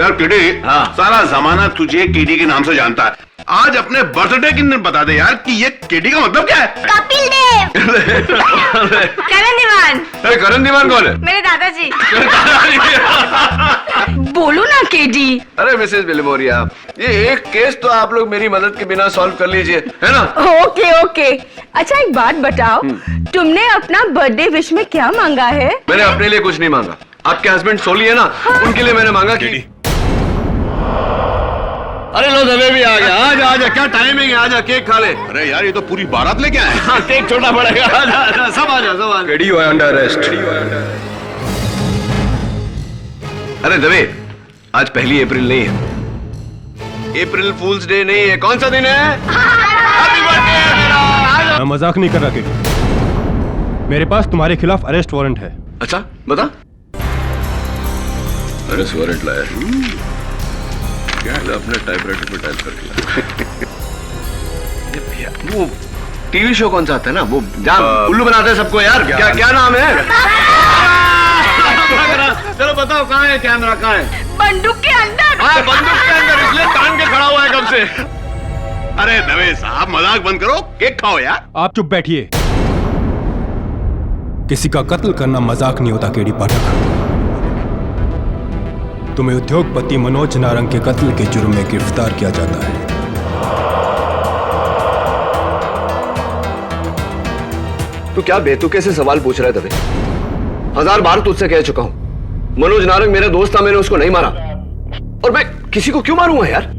यार केडी, हाँ। सारा जमाना तुझे केडी के नाम से जानता है। आज अपने बर्थडे के दिन बता दे यार कि ये केडी का मतलब क्या है? कपिल देव। करण दीवान। अरे करण दीवान कौन है? मेरे दादाजी। बोलो ना केडी। अरे मिसेस बिलमोरिया, ये एक केस तो आप लोग मेरी मदद के बिना सॉल्व कर लीजिए, है ना? Okay okay. अच्छा एक बात बताओ, तुमने अपना बर्थडे विश में क्या मांगा है? मैंने अपने लिए कुछ नहीं मांगा। आपके हस्बैंड सोली है ना, उनके लिए मैंने मांगा कि अरे लो दबे भी आ गया। आजा आजा, क्या टाइमिंग है, आजा केक खा ले। अरे यार ये तो पूरी बारात लेके आए हैं। हाँ, केक छोटा पड़ेगा। आजा आजा, सब आजा सब आजा। KD you are under arrest. अरे दबे, आज 1 अप्रैल नहीं है, अप्रैल फूल्स डे नहीं है। कौन सा दिन है? Happy birthday. मैं मजाक नहीं कर रहा केडी, मेरे पास तुम्हारे खिलाफ अरेस्ट वारंट है। अच्छा बता। अरेस्ट वारंट लाया क्या? अपने टाइपराइटर पे टाइप करके वो टीवी शो कौन सा आता है ना, वो जहाँ उल्लू बनाते हैं सबको यार, क्या क्या नाम है? चलो बताओ कहाँ है कैमरा, कहाँ है? बंदूक के अंदर। हाँ बंदूक के अंदर, इसलिए तान के खड़ा हुआ है कब से। अरे दवे साहब मजाक बंद करो, केक खाओ यार। आप चुप बैठिए। किसी का कत्ल करना मजाक नहीं होता केडी पाठक। तुम्हें उद्योगपति मनोज नारंग के कत्ल के जुर्म में गिरफ्तार किया जाता है। तू क्या बेतुके से सवाल पूछ रहा है दबे? 1000 बार तुझसे कह चुका हूं, मनोज नारंग मेरा दोस्त था, मैंने उसको नहीं मारा। और मैं किसी को क्यों मारूंगा यार?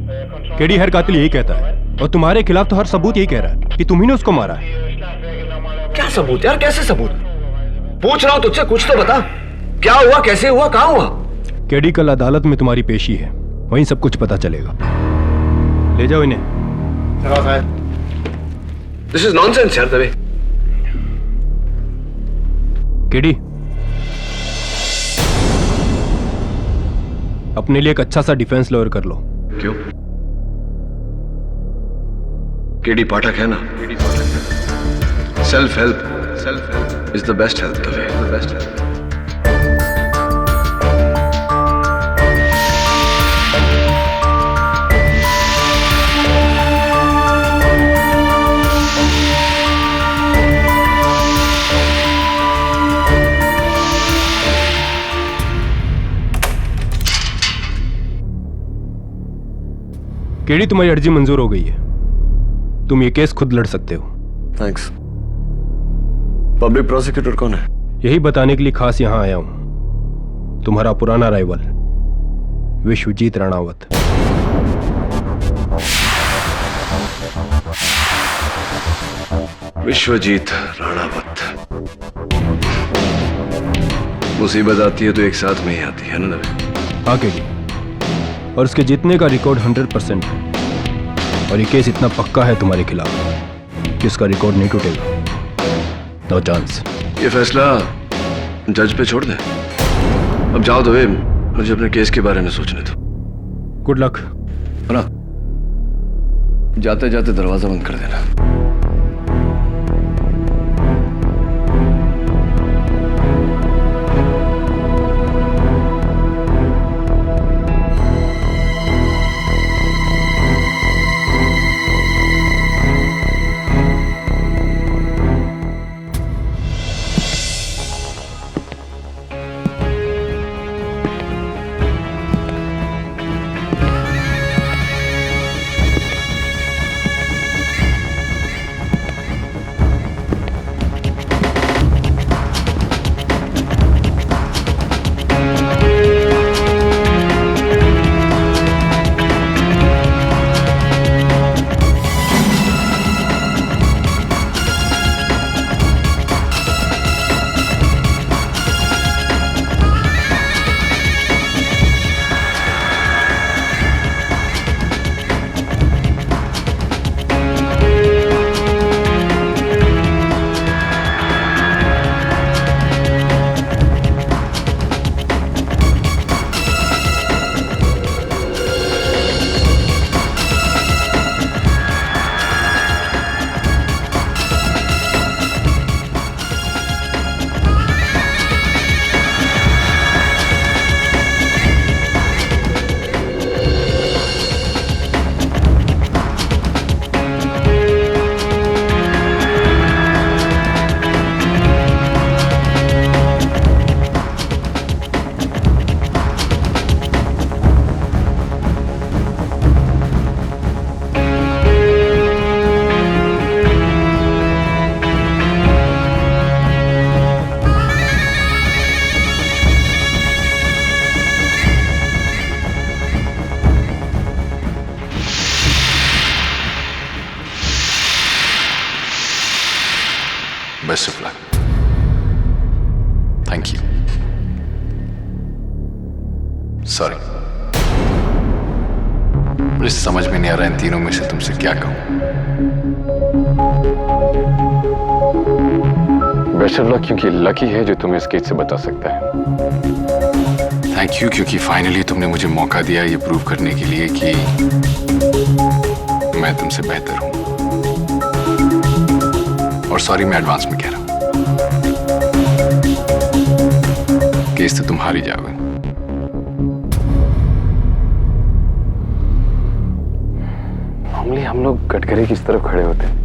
केडी हर कातिल यही कहता है, और तुम्हारे खिलाफ तो हर सबूत यही कह रहा है कि तुम ही ने उसको मारा है। क्या सबूत यार, कैसे सबूत? पूछ रहा हूं तुझसे, कुछ तो बता। क्या हुआ, कैसे हुआ, कहां हुआ? केडी कल अदालत में तुम्हारी पेशी है, वहीं सब कुछ पता चलेगा। ले जाओ इन्हें। दिस इज नॉनसेंस यार दबे। केडी, अपने लिए एक अच्छा सा डिफेंस लॉयर कर लो। क्यों? केडी पाठक है ना, self help is the best help दबे, द बेस्ट हेल्प। केडी, तुम्हारी अर्जी मंजूर हो गई है, तुम ये केस खुद लड़ सकते हो। थैंक्स। पब्लिक प्रोसिक्यूटर कौन है? यही बताने के लिए खास यहां आया हूं। तुम्हारा पुराना राइवल विश्वजीत राणावत। विश्वजीत राणावत। मुसीबत आती है तो एक साथ में ही आती है ना दबे? हाँ केडी, और उसके जीतने का रिकॉर्ड 100% है, और ये केस इतना पक्का है तुम्हारे खिलाफ कि उसका रिकॉर्ड नहीं टूटेगा। No chance. ये फैसला जज पे छोड़ दे। अब जाओ दबे, मुझे अपने केस के बारे में सोचने दो। Good luck. ना जाते जाते दरवाजा बंद कर देना। Best of luck. Thank you. Sorry, मुझे समझ में नहीं आ रहा इन तीनों में से तुमसे क्या कहूं। बेस्ट ऑफ लक क्योंकि लकी है जो तुम्हें इस केस से बचा सकता है। थैंक यू क्योंकि फाइनली तुमने मुझे मौका दिया ये प्रूव करने के लिए कि मैं तुमसे बेहतर हूं। और सॉरी, मैं एडवांस में कह रहा हूं, केस तो तुम हार ही जाओगे। नॉर्मली हम लोग कटघरे की तरफ खड़े होते हैं,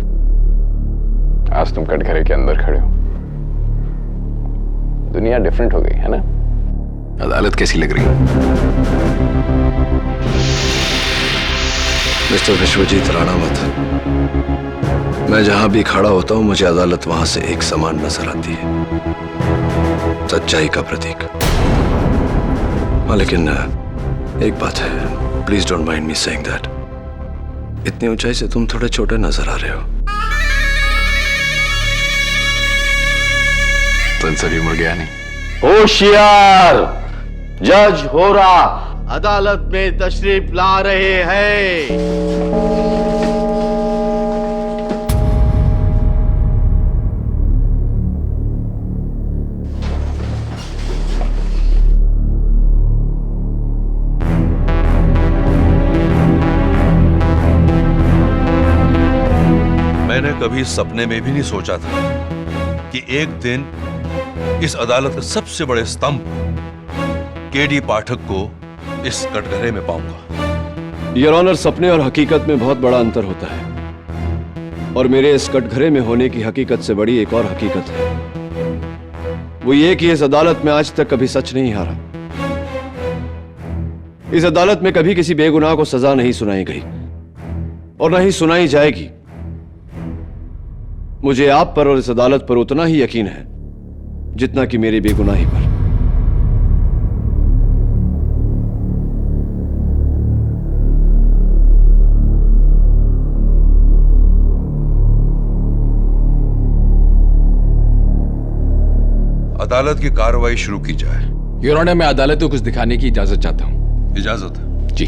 आज तुम कटघरे के अंदर खड़े हो। दुनिया डिफरेंट हो गई है ना। अदालत कैसी लग रही है? मिस्टर विश्वजीत राणावत, मैं जहां भी खड़ा होता हूं मुझे अदालत वहां से एक समान नजर आती है, सच्चाई का प्रतीक। हाँ, लेकिन एक बात है, please don't mind me saying that, इतनी ऊंचाई से तुम थोड़े छोटे नजर आ रहे हो। सभी मुड़ गया नहीं। होशियार, जज हो रहा अदालत में तशरीफ ला रहे हैं। मैंने कभी सपने में भी नहीं सोचा था कि एक दिन इस अदालत के सबसे बड़े स्तंभ केडी पाठक को इस कटघरे में पाऊंगा। योर ऑनर, सपने और हकीकत में बहुत बड़ा अंतर होता है, और मेरे इस कटघरे में होने की हकीकत से बड़ी एक और हकीकत है। वो ये कि इस अदालत में आज तक कभी सच नहीं हारा। इस अदालत में कभी किसी बेगुनाह को सजा नहीं सुनाई गई और न ही सुनाई जाएगी। मुझे आप पर और इस अदालत पर उतना ही यकीन है जितना कि मेरी बेगुनाही पर। अदालत की कार्रवाई शुरू की जाए। योर ऑनर, मैं अदालत को कुछ दिखाने की इजाजत चाहता हूं। इजाजत? जी।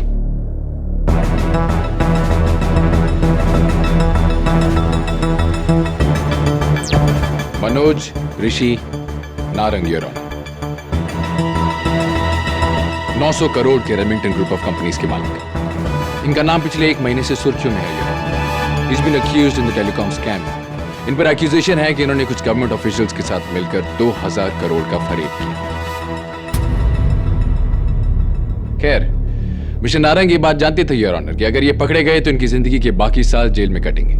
मनोज, ऋषि, नारंग, योर ऑनर। 900 करोड़ के रेमिंगटन ग्रुप ऑफ कंपनीज के मालिक। इनका नाम पिछले 1 महीने से सुर्खियों में है, your honour. He's been accused in the telecom scam. इन पर एक्यूजेशन है कि इन्होंने कुछ गवर्नमेंट ऑफिशियल्स के साथ मिलकर 2000 करोड़ का फरेब किया। खैर, मिस्टर नारंग ये बात जानते थे, योर ऑनर, कि अगर ये पकड़े गए तो इनकी जिंदगी के बाकी साल जेल में कटेंगे।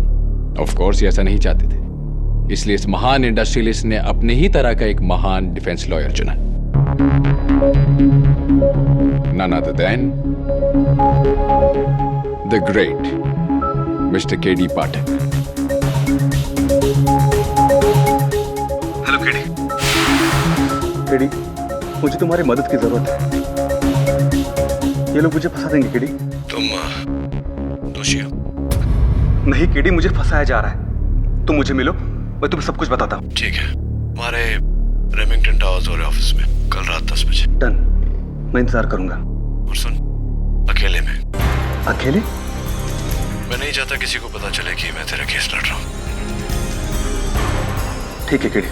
ऑफ कोर्स ये ऐसा नहीं चाहते थे, इसलिए इस महान इंडस्ट्रियलिस्ट ने अपने ही तरह का एक महान डिफेंस लॉयर चुना। None other than the great Mr. K.D. Pathak. Hello KD. KD, मुझे तुम्हारी मदद की जरूरत है। ये लोग मुझे फंसा देंगे केडी। तुम दोषी हो? नहीं केडी, मुझे फंसाया जा रहा है। तुम मुझे मिलो, मैं तुम्हें सब कुछ बताता हूँ। ठीक है, हमारे रेमिंगटन टावर्स वाले ऑफिस में कल रात 10 बजे। डन, मैं इंतजार करूंगा। और सुन, अकेले में। अकेले? मैं नहीं चाहता किसी को पता चले कि मैं तेरा केस लड़ रहा हूँ। ठीक है केडी,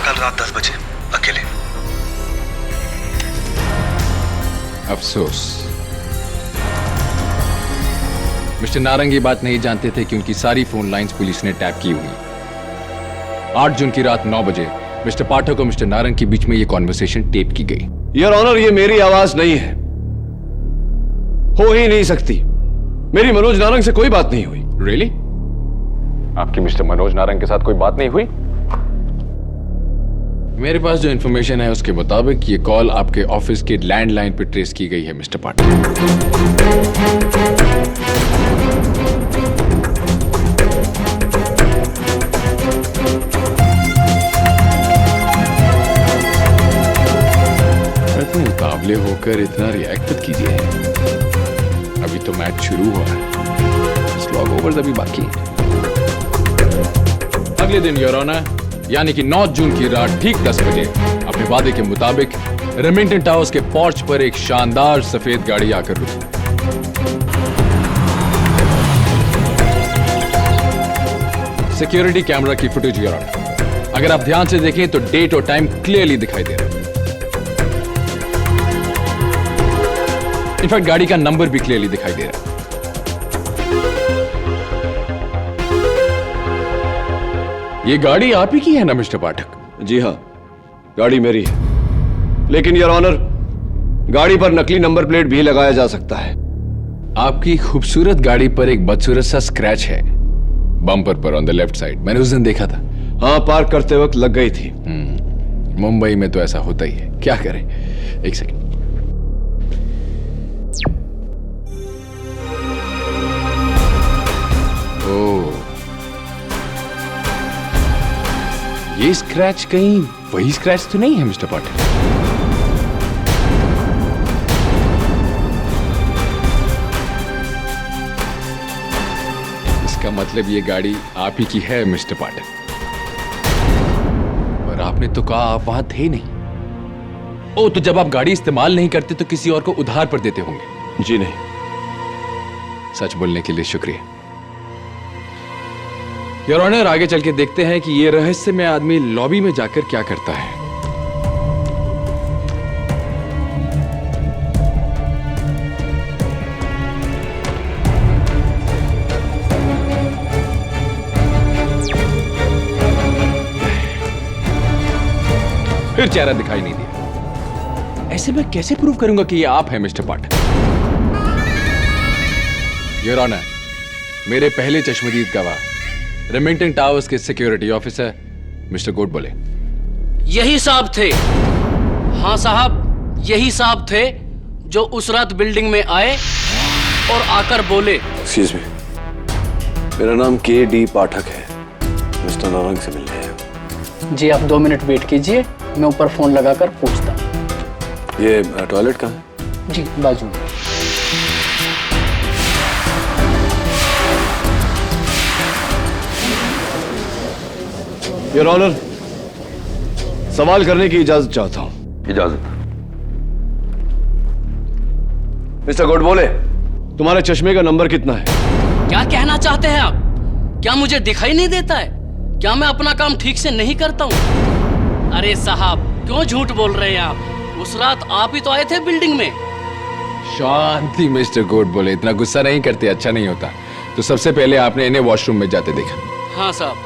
कल रात 10 बजे अकेले। अफसोस, मिस्टर नारंग ये बात नहीं जानते थे कि उनकी सारी फोन लाइंस पुलिस ने टैप की हुई। 8 जून की रात 9 बजे मिस्टर पाठक और मिस्टर नारंग के बीच में ये कॉन्वर्सेशन टेप की गई। योर ऑनर, ये मेरी आवाज नहीं है, हो ही नहीं सकती। मेरी मनोज नारंग से कोई बात नहीं हुई। रियली? आपकी मिस्टर मनोज नारंग के साथ कोई बात नहीं हुई? मेरे पास जो इंफॉर्मेशन है उसके मुताबिक ये कॉल आपके ऑफिस के लैंडलाइन पर ट्रेस की गई है, मिस्टर पाठक। इतने मुकाबले होकर इतना रिएक्ट मत कीजिए, अभी तो मैच शुरू हुआ है, स्लॉग ओवर्स अभी बाकी है। अगले दिन योर ऑनर यानी कि 9 जून की रात ठीक 10 बजे अपने वादे के मुताबिक रेमिंगटन टावर्स के पोर्च पर एक शानदार सफेद गाड़ी आकर रुकी। सिक्योरिटी कैमरा की फुटेज योर ऑनर, अगर आप ध्यान से देखें तो डेट और टाइम क्लियरली दिखाई दे रहा है। इनफैक्ट गाड़ी का नंबर भी क्लियरली दिखाई दे रहा है। ये गाड़ी आप ही की है ना मिस्टर पाठक? जी हाँ, गाड़ी मेरी है, लेकिन योर ऑनर गाड़ी पर नकली नंबर प्लेट भी लगाया जा सकता है। आपकी खूबसूरत गाड़ी पर एक बदसूरत सा स्क्रैच है बम्पर पर ऑन द लेफ्ट साइड। मैंने उस दिन देखा था। हाँ, पार्क करते वक्त लग गई थी। मुंबई में तो ऐसा होता ही है, क्या करें। एक सेकंड। ओह, ये स्क्रैच कहीं वही स्क्रैच तो नहीं है मिस्टर पाटिल? इसका मतलब ये गाड़ी आप ही की है मिस्टर पाटिल। और आपने तो कहा आप वहां थे नहीं। ओ, तो जब आप गाड़ी इस्तेमाल नहीं करते तो किसी और को उधार पर देते होंगे? जी नहीं। सच बोलने के लिए शुक्रिया। योर ऑनर, आगे चल के देखते हैं कि ये रहस्यमय आदमी लॉबी में जाकर क्या करता है। फिर चेहरा दिखाई नहीं दिया। ऐसे मैं कैसे प्रूव करूंगा कि ये आप हैं मिस्टर पाठक? योर ऑनर, मेरे पहले चश्मदीद गवाह रेमिंगटन टावर्स के सिक्योरिटी ऑफिसर मिस्टर गोड बोले। यही साहब थे। हाँ साहब, यही साहब थे जो उस रात बिल्डिंग में आए और आकर बोले। एक्सक्यूज मी, मेरा नाम KD पाठक है, मिस्टर नारंग से मिलने हैं। जी आप 2 मिनट वेट कीजिए, मैं ऊपर फोन लगाकर पूछता। ये टॉयलेट कहाँ है? जी बाजू में। योर ऑनर, सवाल करने की इजाजत चाहता हूं। इजाजत। मिस्टर गोड बोले, तुम्हारे चश्मे का नंबर कितना है? क्या कहना चाहते हैं आप? क्या मुझे दिखाई नहीं देता है? क्या मैं अपना काम ठीक से नहीं करता हूँ? अरे साहब, क्यों झूठ बोल रहे हैं आप? उस रात आप ही तो आए थे बिल्डिंग में। शांति मिस्टर गोड बोले, इतना गुस्सा नहीं करते, अच्छा नहीं होता। तो सबसे पहले आपने इन्हें वॉशरूम में जाते देखा? हाँ साहब।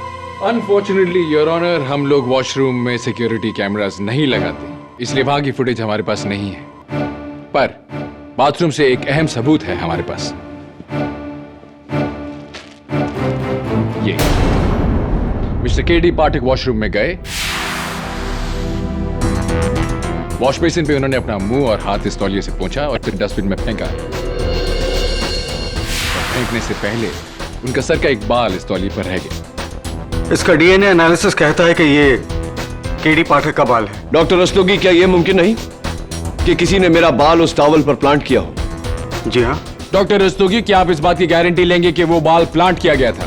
अनफॉर्चुनेटली योर ऑनर, हम लोग वॉशरूम में सिक्योरिटी कैमरास नहीं लगाते, इसलिए वहां की फुटेज हमारे पास नहीं है। पर बाथरूम से एक अहम सबूत है हमारे पास। ये मिस्टर KD पाठक वॉशरूम में गए, वॉश बेसिन पे उन्होंने अपना मुंह और हाथ इस तौलिए से पोंछा और फिर डस्टबिन में फेंका। फेंकने से पहले उनका सर का एक बाल इस तौलिए पर रह गया। इसका DNA एनालिसिस कहता है कि ये KD पाठक का बाल है। डॉक्टर रस्तोगी, क्या यह मुमकिन नहीं कि किसी ने मेरा बाल उस टॉवल पर प्लांट किया हो? जी हाँ। डॉक्टर रस्तोगी, क्या आप इस बात की गारंटी लेंगे कि वो बाल प्लांट किया गया था?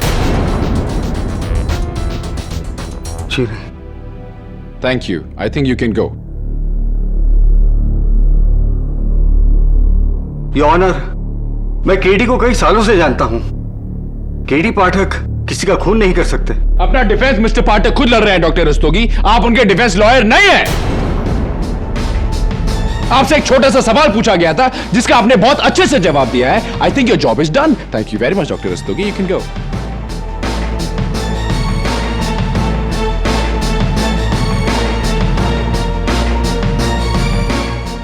जी नहीं। Thank you, I think you can go. Your honour, मैं KD को कई सालों से जानता हूं। KD पाठक किसी का खून नहीं कर सकते। अपना डिफेंस मिस्टर पाठक खुद लड़ रहे हैं डॉक्टर रस्तोगी, आप उनके डिफेंस लॉयर नहीं हैं। आपसे एक छोटा सा सवाल पूछा गया था जिसका आपने बहुत अच्छे से जवाब दिया है। I think your job is done. Thank you very much doctor Rastogi, you can go.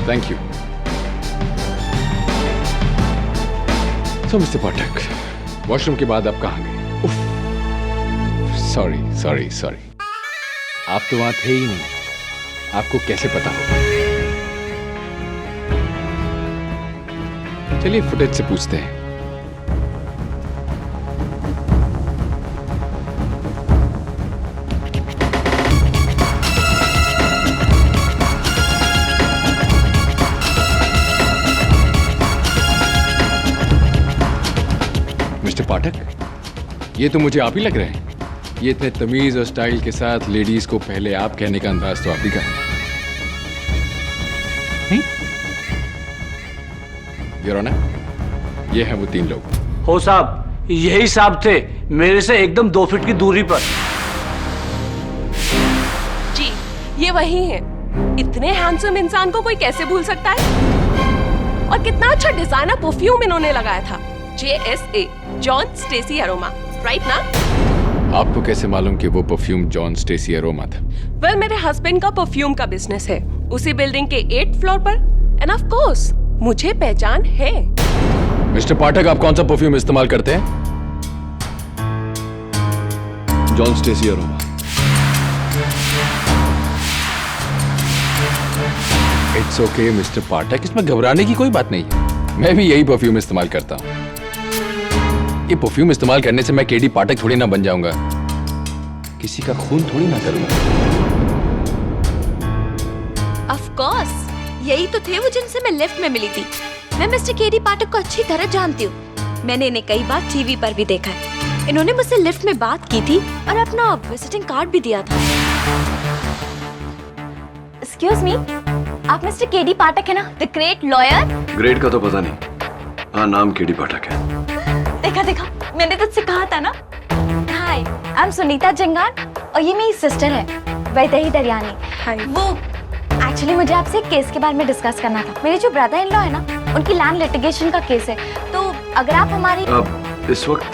Thank you. तो मिस्टर पाठक, वॉशरूम के बाद आप कहां गए? सॉरी सॉरी सॉरी, आप तो वहां थे ही नहीं, आपको कैसे पता होगा? चलिए फुटेज से पूछते हैं। मिस्टर पाठक, ये तो मुझे आप ही लग रहे हैं। ये इतने तमीज और स्टाइल के साथ लेडीज को पहले आप कहने का अंदाज तो आप ही का नहीं? योर ऑनर, ये हैं वो 3 लोग। हो साहब, यही साहब थे, मेरे से एकदम 2 फीट की दूरी पर। जी, ये वही है। इतने हैंडसम इंसान को कोई कैसे भूल सकता है? और कितना अच्छा डिजाइनर परफ्यूम इन्होंने लगाया था, JSA, John Stacy Aroma, right ना? आपको कैसे मालूम कि वो परफ्यूम जॉन स्टेसी अरोमा था? वेल, मेरे हस्बैंड का परफ्यूम का बिजनेस है, उसी बिल्डिंग के 8th फ्लोर पर, एंड ऑफ कोर्स मुझे पहचान है। मिस्टर पाठक, आप कौन सा परफ्यूम इस्तेमाल करते हैं? John Stacy aroma. It's okay mister Pathak, इसमें घबराने की कोई बात नहीं है। मैं भी यही परफ्यूम इस्तेमाल करता हूँ। ये परफ्यूम इस्तेमाल करने से मैं केडी पाठक थोड़ी ना बन जाऊंगा, किसी का खून थोड़ी ना करूंगा। ऑफ कोर्स, यही तो थे वो जिनसे मैं लिफ्ट में मिली थी। मैं मिस्टर केडी पाठक को अच्छी तरह जानती हूँ। मैंने इन्हें कई बार टीवी पर भी देखा है। इन्होंने मुझसे लिफ्ट में बात की थी और अपना विजिटिंग कार्ड भी दिया था। एक्सक्यूज मी, आप मिस्टर केडी पाठक है ना, द ग्रेट लॉयर? ग्रेट का तो पता नहीं, हाँ नाम केडी पाठक है। देखा देखा, मैंने तुझसे कहा था ना। हाय, आई एम सुनीता जंगार और ये मेरी सिस्टर है वैदेही दरियानी। हाय। वो एक्चुअली मुझे आपसे एक केस के बारे में डिस्कस करना था। मेरे जो ब्रदर इन लॉ है ना, उनकी लैंड लिटिगेशन का केस है, तो अगर आप हमारी इस वक्त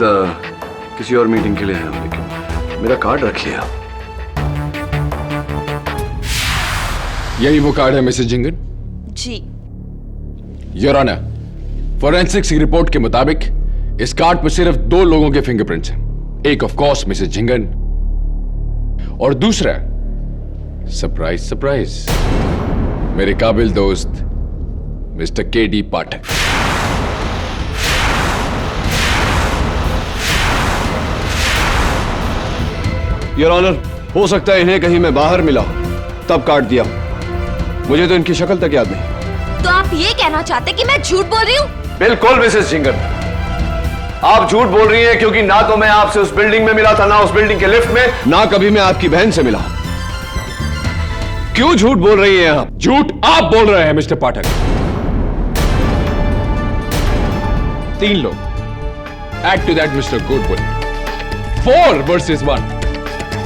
किसी और मीटिंग के लिए हैं, लेकिन मेरा कार्ड रखिए आप। यही वो कार्ड है मिसेस जिंगन? जी। योर ऑनर, फोरेंसिक्स की रिपोर्ट के मुताबिक इस कार्ड पर सिर्फ 2 लोगों के फिंगरप्रिंट्स हैं। एक ऑफ कोर्स मिसेस जिंगन और दूसरा, सरप्राइज सरप्राइज, मेरे काबिल दोस्त mister KD Pathak. Your honour, हो सकता है इन्हें कहीं मैं बाहर मिला तब काट दिया, मुझे तो इनकी शक्ल तक याद नहीं। तो आप ये कहना चाहते कि मैं झूठ बोल रही हूँ? बिल्कुल मिसेस जिंगन, आप झूठ बोल रही हैं, क्योंकि ना तो मैं आपसे उस बिल्डिंग में मिला था, ना उस बिल्डिंग के लिफ्ट में, ना कभी मैं आपकी बहन से मिला। क्यों झूठ बोल रही हैं आप? झूठ आप बोल रहे हैं मिस्टर पाठक। 3 लोग, add to that mister Goodwill, 4 versus 1।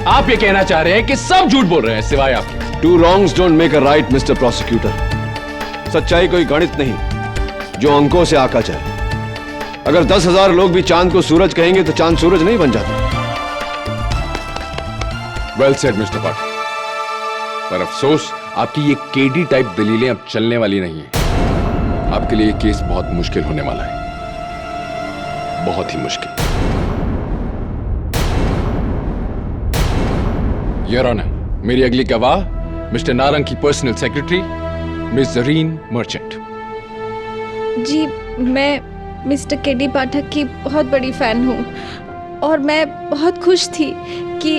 आप ये कहना चाह रहे हैं कि सब झूठ बोल रहे हैं सिवाय आपके। 2 wrongs don't make a right, mister prosecutor. सच्चाई कोई गणित नहीं जो अंकों से आका जाए। अगर 10,000 लोग भी चांद को सूरज कहेंगे तो चांद सूरज नहीं बन जाता। वेल सेड मिस्टर पाठक, पर अफसोस आपकी ये केडी टाइप दलीलें अब चलने वाली नहीं है। आपके लिए ये केस बहुत मुश्किल होने वाला है, बहुत ही मुश्किल। योर ऑनर, मेरी अगली गवाह मिस्टर नारंग की personal secretary miss Zarine Merchant. जी, मैं मिस्टर केडी पाठक की बहुत बड़ी फैन हूँ और मैं बहुत खुश थी कि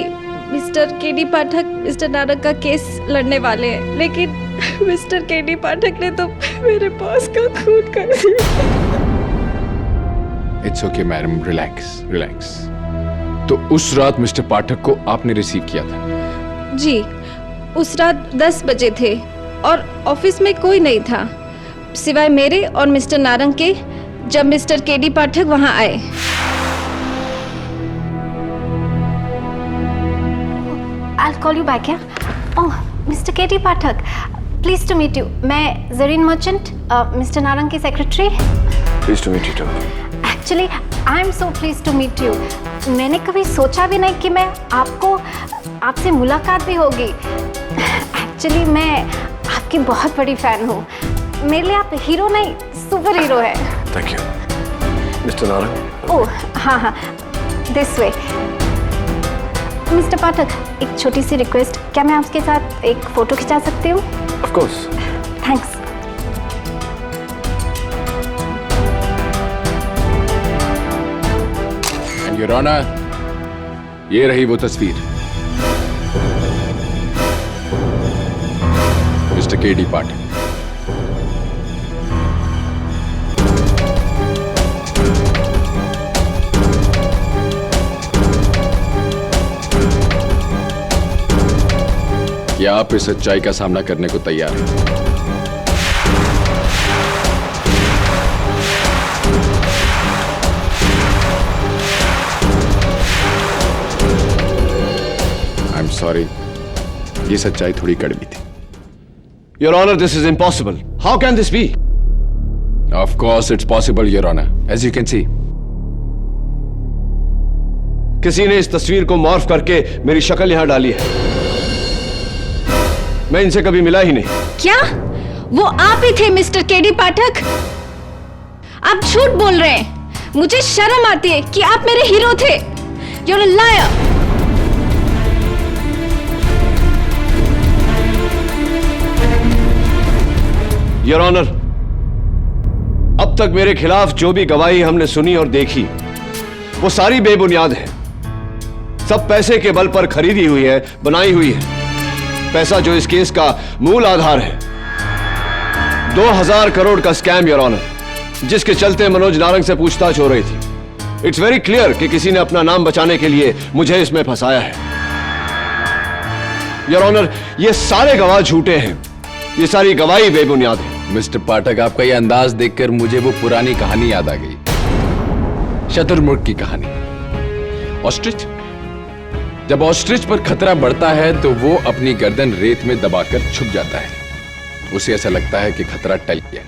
मिस्टर केडी पाठक मिस्टर नारंग का केस लड़ने वाले हैं, लेकिन मिस्टर केडी पाठक ने तो मेरे बॉस का खून कर दिया। It's okay madam, relax relax. तो उस रात मिस्टर पाठक को आपने रिसीव किया था? जी, उस रात 10 बजे थे और ऑफिस में कोई नहीं था सिवाय मेरे और मिस्टर नारंग के, जब मिस्टर केडी पाठक वहां आए। I'll call you back, yeah? Oh, Mr. KD Pathak, pleased to meet you. मैं जरीन मर्चेंट, मिस्टर नारंग की secretary. Pleased to meet you too. Actually, I am so pleased to meet you. मैंने कभी सोचा भी नहीं कि मैं आपसे मुलाकात भी होगी। Actually, मैं आपकी बहुत बड़ी फैन हूँ। मेरे लिए आप हीरो नहीं, सुपर हीरो है। Thank you. मिस्टर नारंग। ओह हाँ हाँ, दिस वे। मिस्टर पाठक, एक छोटी सी रिक्वेस्ट, क्या मैं आपके साथ एक फोटो खिंचा सकती हूँ? Of course. Thanks. Your honour, ये रही वो तस्वीर, मिस्टर केडी पाठक। क्या आप इस सच्चाई का सामना करने को तैयार हैं? आई एम सॉरी, ये सच्चाई थोड़ी कड़वी थी। Your Honor, this is impossible. How can this be? Of course it's possible, Your Honor. As you can see. किसी ने इस तस्वीर को मॉर्फ करके मेरी शक्ल यहां डाली है। मैं इनसे कभी मिला ही नहीं। क्या वो आप ही थे मिस्टर केडी पाठक? आप झूठ बोल रहे हैं। मुझे शर्म आती है कि आप मेरे हीरो थे। You're a liar. Your honour, अब तक मेरे खिलाफ जो भी गवाही हमने सुनी और देखी वो सारी बेबुनियाद है। सब पैसे के बल पर खरीदी हुई है, बनाई हुई है। पैसा जो इस केस का मूल आधार है। 2000 करोड़ का स्कैम योर ऑनर, जिसके चलते मनोज नारंग से पूछताछ हो रही थी। इट्स वेरी क्लियर कि किसी ने अपना नाम बचाने के लिए मुझे इसमें फंसाया है। योर ऑनर, ये सारे गवाह झूठे हैं। ये सारी गवाही बेबुनियाद है। मिस्टर पाठक, आपका ये अंदाज देखकर मुझे वो पुरानी कहानी याद आ गई, शतुरमुर्ग की कहानी। ऑस्ट्रिच, जब ऑस्ट्रिच पर खतरा बढ़ता है तो वो अपनी गर्दन रेत में दबाकर छुप जाता है। उसे ऐसा लगता है कि खतरा टल गया।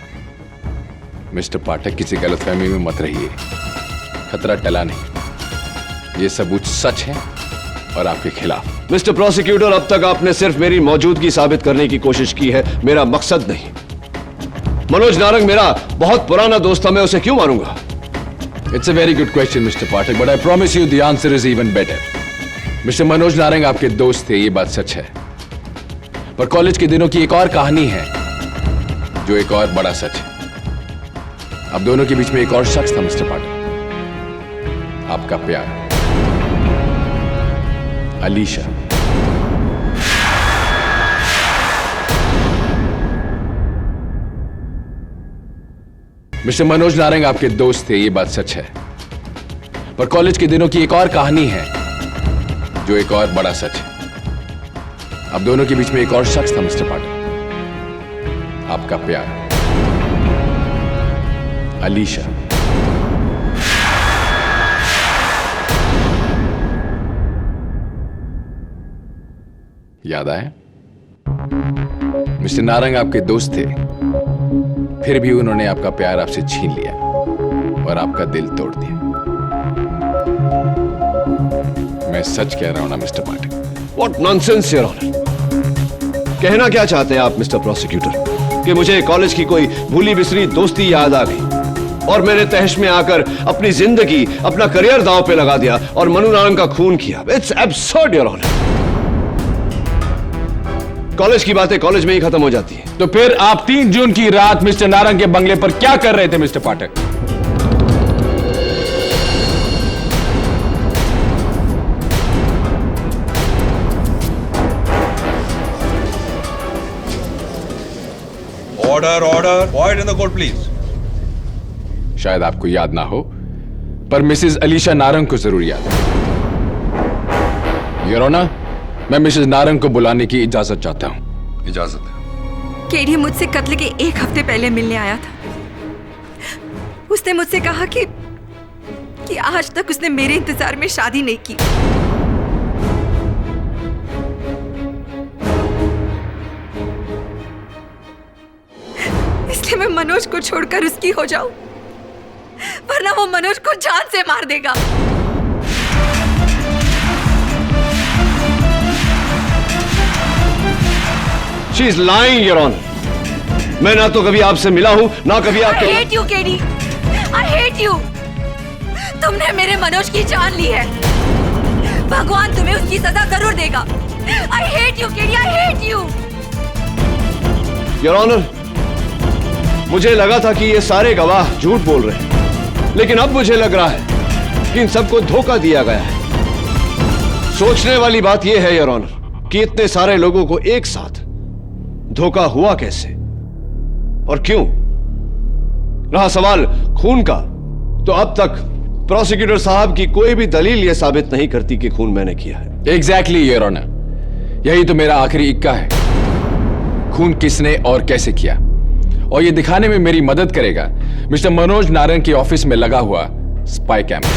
मिस्टर पाठक, किसी गलतफहमी में मत रहिए। खतरा टला नहीं। ये सबूत सच है और आपके खिलाफ। मिस्टर प्रोसिक्यूटर, अब तक आपने सिर्फ मेरी मौजूदगी साबित करने की कोशिश की है, मेरा मकसद नहीं। मनोज नारंग मेरा बहुत पुराना दोस्त था, मैं उसे क्यों मारूंगा? It's a very good question mister Pathak, but I promise you the answer is even better. Mister Manoj Narang आपके दोस्त थे, ये बात सच है। पर कॉलेज के दिनों की एक और कहानी है जो एक और बड़ा सच है। अब दोनों के बीच में एक और शख्स था मिस्टर पाठक, आपका प्यार, अलीशा। मिस्टर मनोज नारंग आपके दोस्त थे, ये बात सच है। पर कॉलेज के दिनों की एक और कहानी है जो एक और बड़ा सच है। अब दोनों के बीच में एक और शख्स था मिस्टर पाठक, आपका प्यार, अलीशा। याद आए? मिस्टर नारंग आपके दोस्त थे, फिर भी उन्होंने आपका प्यार आपसे छीन लिया और आपका दिल तोड़ दिया। मैं सच कह रहा हूं ना mister Pathak? What nonsense, Your Honor. कहना क्या चाहते हैं आप मिस्टर प्रोसिक्यूटर? कि मुझे कॉलेज की कोई भूली बिसरी दोस्ती याद आ गई और मैंने तहश में आकर अपनी जिंदगी, अपना करियर दांव पे लगा दिया और मनु नारंग का खून किया। It's absurd, Your Honor. College की बातें कॉलेज में ही खत्म हो जाती है। तो फिर आप 3 जून की रात मिस्टर नारंग के बंगले पर क्या कर रहे थे mister Pathak? Order, order, quite in the court please. शायद आपको याद ना हो, पर मिसेस अलीशा नारंग को जरूर याद है। योर ऑनर, मैं मिसेस नारंग को बुलाने की इजाजत चाहता हूं। इजाजत है। केडी मुझसे कत्ल के 1 हफ्ते पहले मिलने आया था। उसने मुझसे कहा कि आज तक उसने मेरे इंतजार में शादी नहीं की। इसलिए मैं मनोज को छोड़कर उसकी हो जाऊं, वरना वो मनोज को जान से मार देगा। She is lying, Your Honor. मैं ना तो कभी आपसे मिला हूं, ना कभी आपके। I hate you, KD. I hate you. तुमने मेरे मनोज की जान ली है। भगवान तुम्हें उसकी सजा जरूर देगा। I hate you, KD. I hate you. Your Honor, मुझे लगा था कि ये सारे गवाह झूठ बोल रहे हैं, लेकिन अब मुझे लग रहा है कि इन सबको धोखा दिया गया है। सोचने वाली बात यह है योर ऑनर कि इतने सारे लोगों को एक साथ धोखा हुआ कैसे और क्यों। रहा सवाल खून का, तो अब तक प्रोसिक्यूटर साहब की कोई भी दलील यह साबित नहीं करती कि खून मैंने किया है। एग्जैक्टली योर ऑनर, यही तो मेरा आखिरी इक्का है। खून किसने और कैसे किया, और ये दिखाने में मेरी मदद करेगा मिस्टर मनोज नारायण के ऑफिस में लगा हुआ स्पाई कैमरा,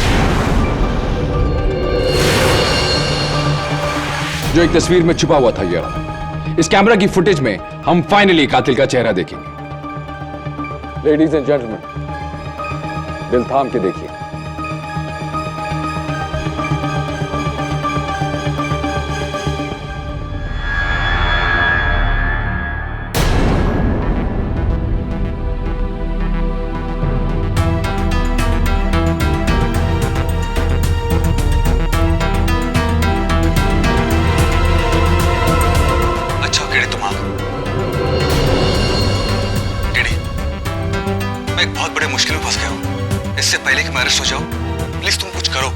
जो एक तस्वीर में छुपा हुआ था। यार, इस कैमरा की फुटेज में हम फाइनली कातिल का चेहरा देखेंगे। लेडीज एंड जेंटलमैन, दिल थाम के देखिए। मुश्किल में फंस गया हूं। इससे पहले कि मैं अरेस्ट हो जाऊं, प्लीज तुम कुछ करो।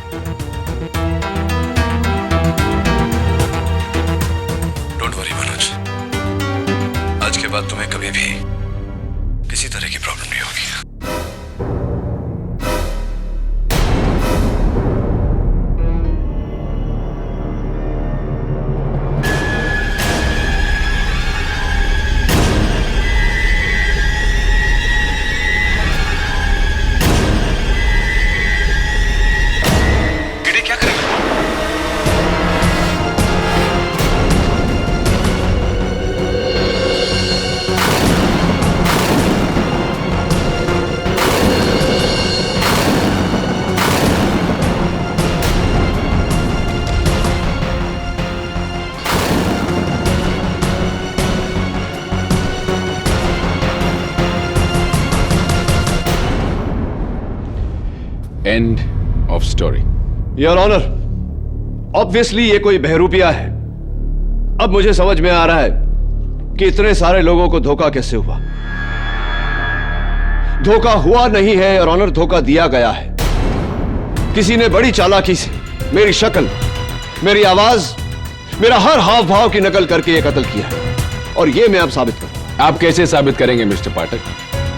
डोंट वरी मनोज, आज के बाद तुम्हें कभी भी किसी तरह की प्रॉब्लम नहीं होगी। End of story. Your honour, obviously ये कोई बहरूपिया है। अब मुझे समझ में आ रहा है कि इतने सारे लोगों को धोखा कैसे हुआ। धोखा हुआ नहीं है योर ऑनर, धोखा दिया गया है। किसी ने बड़ी चालाकी से मेरी शक्ल, मेरी आवाज, मेरा हर हाव भाव की नकल करके ये कत्ल किया है, और ये मैं अब साबित करूंगा। आप कैसे साबित करेंगे मिस्टर पाठक?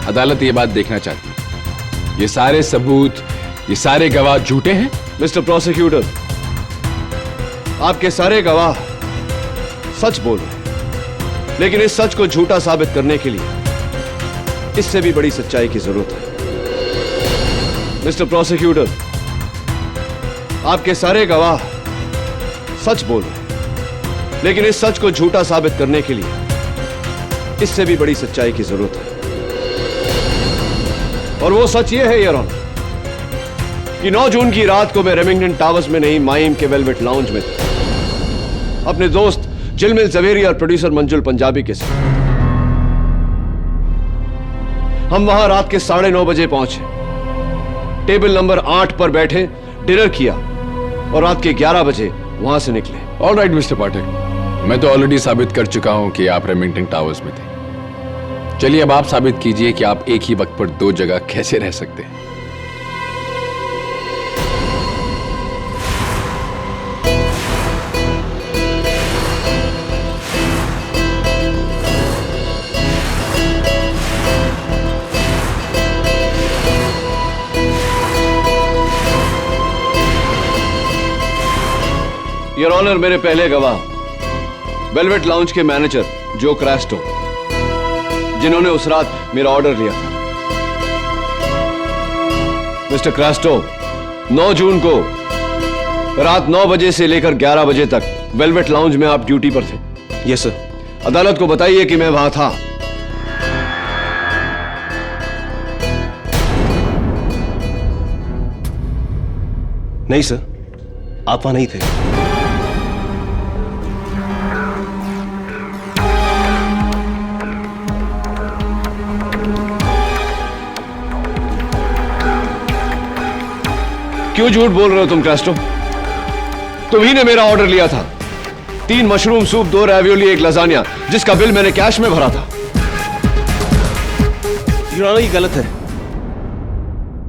अदालत ये बात देखना चाहती है। ये सारे सबूत, ये सारे गवाह झूठे हैं? मिस्टर प्रोसिक्यूटर, आपके सारे गवाह सच बोल रहे, लेकिन इस सच को झूठा साबित करने के लिए इससे भी बड़ी सच्चाई की जरूरत है। मिस्टर प्रोसिक्यूटर, आपके सारे गवाह सच बोल रहे, लेकिन इस सच को झूठा साबित करने के लिए इससे भी बड़ी सच्चाई की जरूरत है। और वो सच ये है योर ऑनर कि 9 जून की रात को मैं रेमिंगटन टावर्स में नहीं, माइम के वेलवेट लाउंज में था, अपने दोस्त जिलमिल जवेरी और प्रोड्यूसर मंजुल पंजाबी के साथ। हम वहां रात के 9:30 बजे पहुंचे, टेबल नंबर 8 पर बैठे, डिनर किया और रात के 11 बजे वहां से निकले। ऑल राइट मिस्टर पाठक, मैं तो ऑलरेडी साबित कर चुका हूं कि आप रेमिंगटन टावर्स में थे। चलिए अब आप साबित कीजिए कि आप एक ही वक्त पर 2 जगह कैसे रह सकते हैं। योर ऑनर, मेरे पहले गवाह वेलवेट लाउंज के मैनेजर जो क्रास्टो, जिन्होंने उस रात मेरा ऑर्डर लिया था। मिस्टर क्रास्टो 9 जून को रात 9 बजे से लेकर 11 बजे तक वेलवेट लाउंज में आप ड्यूटी पर थे। Yes sir. अदालत को बताइए कि मैं वहां था। नहीं सर, आप वहां नहीं थे। क्यों झूठ बोल रहे हो तुम क्रास्टो? तुम्ही ने मेरा ऑर्डर लिया था। 3 मशरूम सूप, 2 रैवियोली, 1 लजानिया, जिसका बिल मैंने कैश में भरा था। ये गलत है।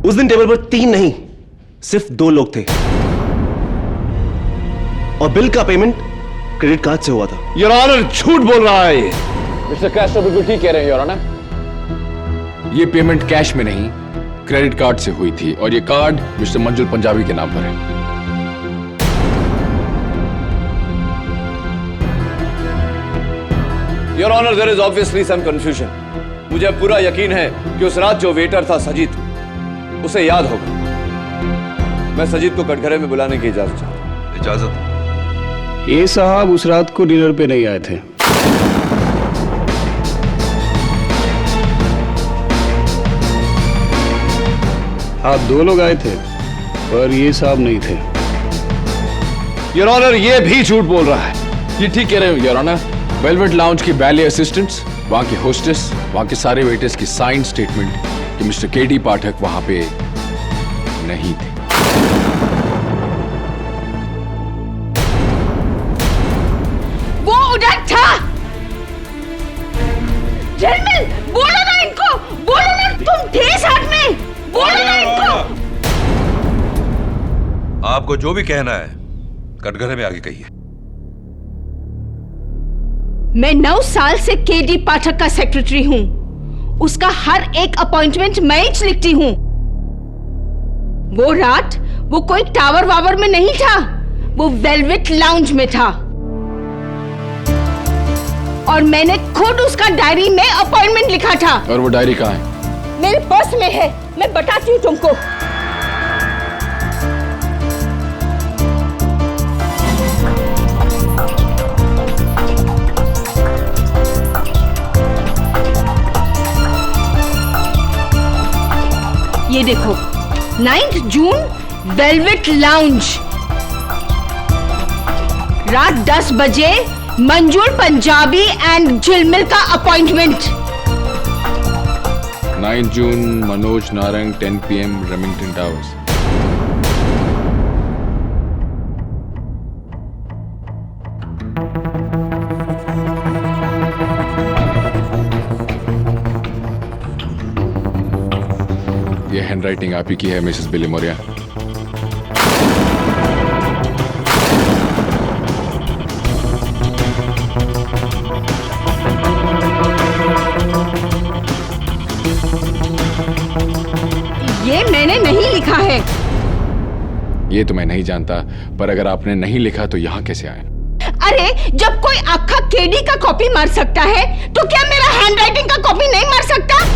उस दिन टेबल पर 3 नहीं, सिर्फ 2 लोग थे, और बिल का पेमेंट क्रेडिट कार्ड से हुआ था। योर ऑनर, झूठ बोल रहा है ये। मिस्टर कैस्ट्रो बिल्कुल ठीक कह रहे हैं योर ऑनर। ये पेमेंट कैश में नहीं, क्रेडिट कार्ड से हुई थी, और ये कार्ड मिस्टर मंजुल पंजाबी के नाम पर है। Your honour, there is obviously some confusion. मुझे अब पूरा यकीन है कि उस रात जो वेटर था सजीद, उसे याद होगा। मैं सजीद को कटघरे में बुलाने की इजाजत चाहता हूं। इजाजत? ये साहब उस रात को डिनर पे नहीं आए थे। आप 2 लोग आए थे, पर ये साहब नहीं थे। योर ऑनर, ये भी झूठ बोल रहा है। ये ठीक कह रहे हो योर ऑनर। वेलवेट लाउंज की बैले असिस्टेंट्स, वहां के होस्टेस, वहां के सारे वेटर्स की साइन स्टेटमेंट कि मिस्टर केडी पाठक वहां पे नहीं थे। वो उधर था। झिलमिल, बोलो ना इनको, बोलो ना तुम थे साथ में, बोलो ना इनको। आपको जो भी कहना है कटघरे में आगे कहिए। मैं 9 साल से केडी पाठक का सेक्रेटरी हूं। उसका हर एक अपॉइंटमेंट मैं ही लिखती हूं। वो रात वो कोई टावर वावर में नहीं था, वो वेलवेट लाउंज में था। और मैंने खुद उसका डायरी में अपॉइंटमेंट लिखा था। और वो डायरी कहाँ है? मेरे पर्स में है, मैं बताती हूँ तुमको। ये देखो, 9 जून वेलवेट लाउंज, रात 10 बजे मंजूर पंजाबी एंड झिलमिल का appointment. 9 June Manoj Narang 10 PM Remington towers. ये हैंडराइटिंग आप ही की है मिसेस बिली मोरिया। ये मैंने नहीं लिखा है। ये तो मैं नहीं जानता, पर अगर आपने नहीं लिखा तो यहाँ कैसे आए? अरे जब कोई आखा केडी का कॉपी मार सकता है, तो क्या मेरा हैंडराइटिंग का कॉपी नहीं मार सकता?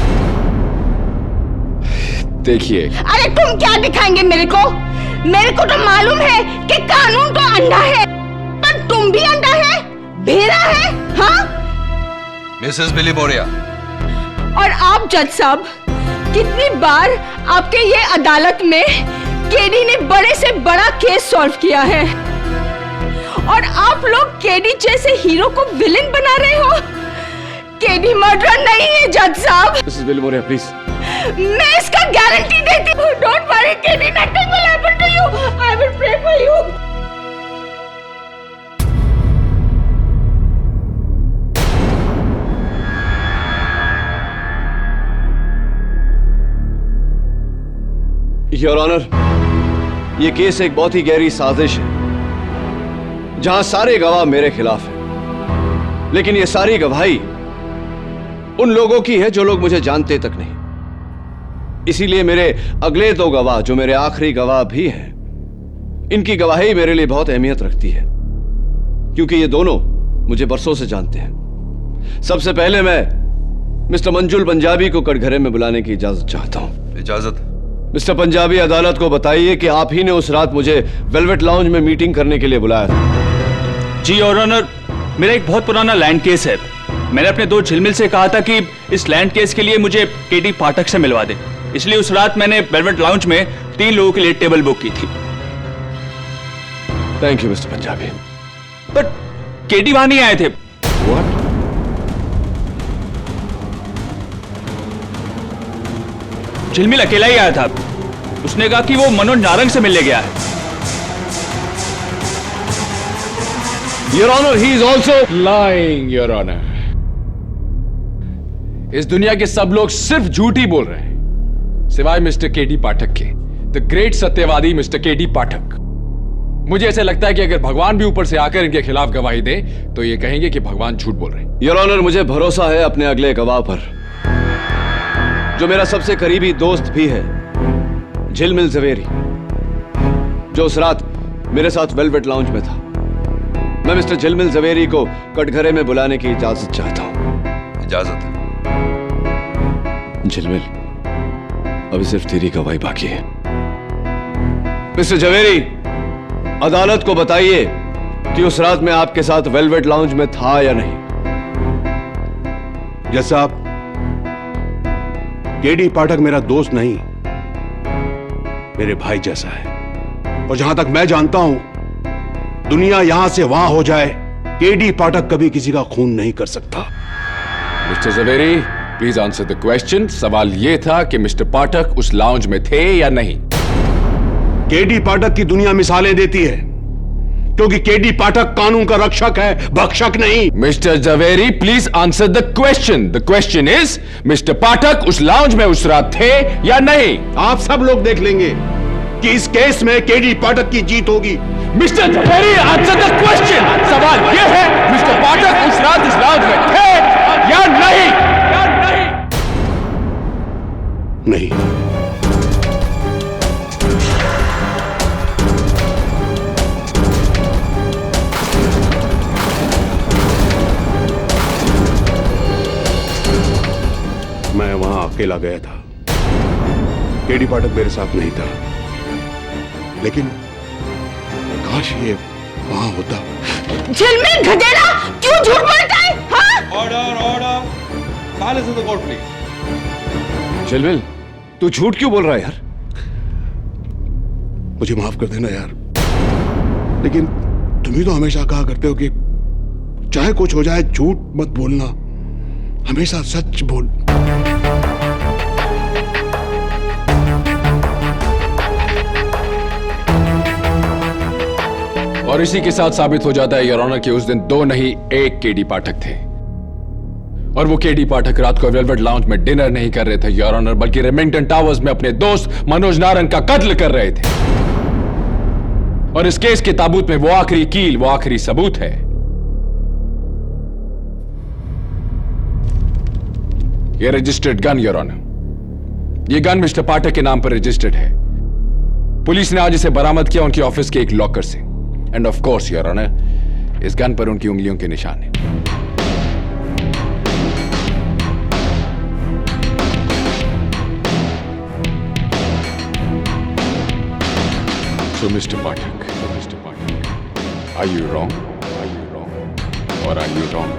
देखिए, अरे तुम क्या दिखाएंगे मेरे को? मेरे को तो मालूम है कि कानून तो अंधा है, पर तुम भी अंधा है, भेड़ा है, हाँ? Mrs Billy Moriya. और आप जज साहब, कितनी बार आपके ये अदालत में केडी ने बड़े से बड़ा केस सॉल्व किया है, और आप लोग केडी जैसे हीरो को विलेन बना रहे हो। केडी मर्डर नहीं है जज साहब। Mrs Billy Moria please. मैं इसका गारंटी देती हूँ। Don't worry KD, nothing will happen to you. I will pray for you. Your honour, ये केस एक बहुत ही गहरी साजिश है, जहां सारे गवाह मेरे खिलाफ हैं। लेकिन ये सारी गवाही उन लोगों की है जो लोग मुझे जानते तक नहीं। इसीलिए मेरे अगले 2 गवाह, जो मेरे आखिरी गवाह भी हैं, इनकी गवाही मेरे लिए बहुत अहमियत रखती है, क्योंकि ये दोनों मुझे बरसों से जानते हैं। सबसे पहले मैं मिस्टर मंजुल पंजाबी को कटघरे में बुलाने की इजाजत चाहता हूं। इजाजत? मिस्टर पंजाबी, अदालत को बताइए कि आप ही ने उस रात मुझे वेलवेट लाउंज में मीटिंग करने के लिए बुलाया था। जी योर ऑनर, मेरा एक बहुत पुराना लैंड केस है। मैंने अपने 2 झिलमिल से कहा था कि इस लैंड केस के लिए मुझे केडी पाठक से मिलवा दे, इसलिए उस रात मैंने वेलवेट लाउंज में 3 लोगों के लिए टेबल बुक की थी। Thank you mister Punjabi. But KD वहां नहीं आए थे। व्हाट? झिलमिल अकेला ही आया था। उसने कहा कि वो मनोज नारंग से मिलने गया है। Your honour, he is also lying your honour. इस दुनिया के सब लोग सिर्फ झूठ ही बोल रहे हैं, सिवाय मिस्टर केडी पाठक के, द ग्रेट सत्यवादी मिस्टर केडी पाठक। मुझे ऐसा लगता है कि अगर भगवान भी ऊपर से आकर इनके खिलाफ गवाही दे तो ये कहेंगे कि भगवान झूठ बोल रहे हैं। योर ऑनर, मुझे भरोसा है अपने अगले गवाह पर, जो मेरा सबसे करीबी दोस्त भी है, झिलमिल जवेरी, जो उस रात मेरे साथ वेलवेट लाउंज में था। मैं मिस्टर झिलमिल जवेरी को कटघरे में बुलाने की इजाजत चाहता हूं। इजाजत है। झिलमिल, अभी सिर्फ तेरी गवाही बाकी है। मिस्टर जवेरी, अदालत को बताइए कि उस रात मैं आपके साथ वेलवेट लाउंज में था या नहीं। यस साहब, केडी पाठक मेरा दोस्त नहीं, मेरे भाई जैसा है। और जहां तक मैं जानता हूं, दुनिया यहां से वहां हो जाए, केडी पाठक कभी किसी का खून नहीं कर सकता। Mister Javeri, please answer the question. सवाल यह था कि मिस्टर पाठक उस लाउंज में थे या नहीं। केडी पाठक की दुनिया मिसालें देती है, क्योंकि केडी पाठक कानून का रक्षक है, भक्षक नहीं। Mister Javeri, please answer the question. The question is, mister Pathak उस लाउंज में उस रात थे या नहीं। आप सब लोग देख लेंगे कि इस केस में केडी पाठक की जीत होगी। Mister Javeri, answer the question. सवाल यह है, मिस्टर पाठक उस रात इस लाउंज में थे या नहीं। नहीं। मैं वहां अकेला गया था, केडी पाठक मेरे साथ नहीं था, लेकिन काश ये वहां होता। झिलमिल गधेड़ा, क्यों झूठ बोलता है? हाँ? Order order, silence in the court please. झिलमिल, तू झूठ क्यों बोल रहा है यार? मुझे माफ कर देना यार, लेकिन तुम ही तो हमेशा कहा करते हो कि चाहे कुछ हो जाए झूठ मत बोलना, हमेशा सच बोल। और इसी के साथ साबित हो जाता है योर ऑनर कि उस दिन दो नहीं एक केडी पाठक थे, और वो केडी पाठक रात को वेलवेट लाउंज में डिनर नहीं कर रहे थे योर ऑनर, बल्कि रेमिंगटन टावर्स में अपने दोस्त मनोज नारंग का कत्ल कर रहे थे। और इस केस के ताबूत में वो आखिरी कील, वो आखिरी सबूत है। ये रजिस्टर्ड गन योर ऑनर, ये गन मिस्टर पाठक के नाम पर रजिस्टर्ड है। पुलिस ने आज इसे बरामद किया उनके ऑफिस के एक लॉकर से। And of course your honour, इस गन पर उनकी उंगलियों के निशान हैं। So Mr. Pathak, are you wrong? Are you wrong? Or are you wrong?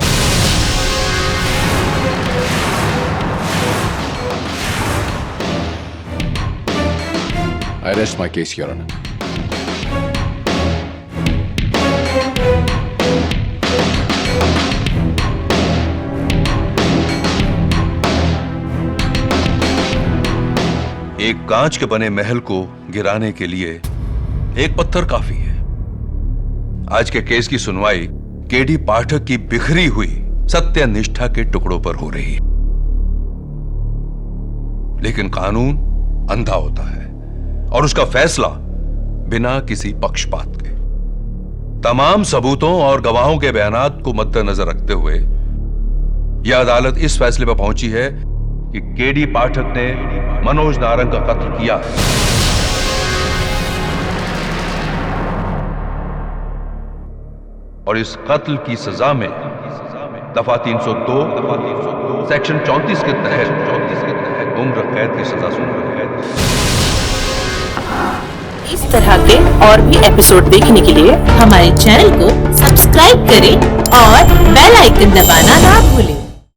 I rest my case, Your Honor. एक कांच के बने महल को गिराने के लिए एक पत्थर काफी है। आज के केस की सुनवाई केडी पाठक की बिखरी हुई सत्य निष्ठा के टुकड़ों पर हो रही है, लेकिन कानून अंधा होता है और उसका फैसला बिना किसी पक्षपात के। तमाम सबूतों और गवाहों के बयानात को मद्देनजर रखते हुए यह अदालत इस फैसले पर पहुंची है कि केडी पाठक ने मनोज नारंग का कत्ल किया है। और इस कत्ल की सजा में दफा 302 सेक्शन 34 के तहत उम्र कैद की सजा सुनाई है। इस तरह के और भी एपिसोड देखने के लिए हमारे चैनल को सब्सक्राइब करें और बेल आइकन दबाना ना भूलें।